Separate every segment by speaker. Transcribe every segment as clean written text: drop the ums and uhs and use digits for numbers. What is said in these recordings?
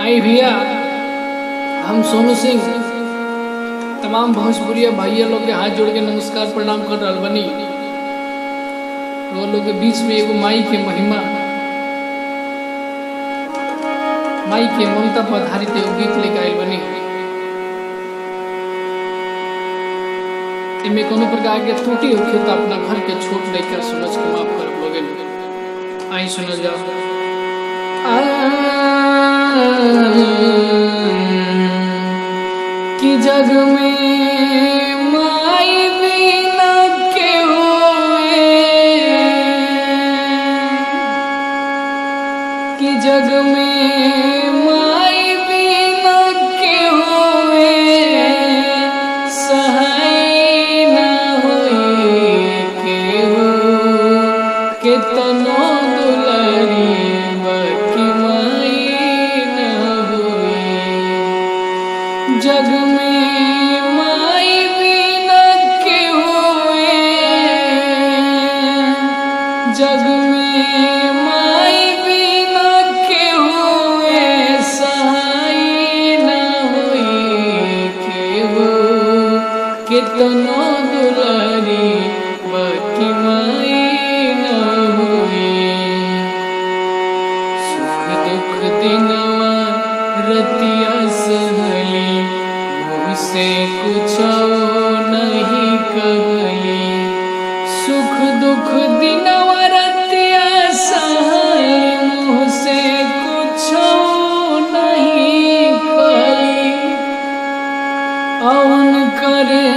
Speaker 1: आई भैया, हम सोनू सिंह तमाम भोजपुरिया भैया लोग के हाथ जोड़ के नमस्कार प्रणाम कर रहा बनी। वो लोग के बीच में एगो माई के महिमा, माई के ममता पर आधारित एगो गीत लेके आयल बनी। इनमें कोनो प्रकार के त्रुटि होखे तो अपना घर के छोट लड़का समझ के माफ कर लोगे। आई सुनल जाओ। कि जग में माई बिना केहू कि जग में माई बिना केहू सहाय न होई केहू केतनो दुलारी जग में माई बिना केहू जग में माई बिना केहू सहाय न होई केहू केतनो दुलारी बाकी माई न होई। सुख दुख दिनवा रतिया सहली से कुछ नहीं कहली। सुख दुख दिनवा रतिया सहली मुँह से कुछ नहीं कहली। अवन करे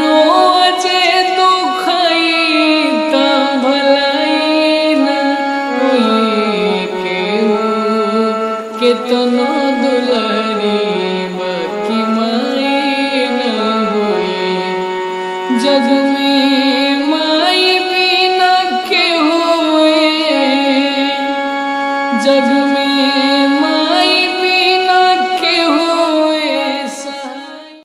Speaker 1: रोजे दुखई त भलाई न होई केहू केतनो दुलारी बाकी माई न होई। जग में माई बिना केहू जग में माई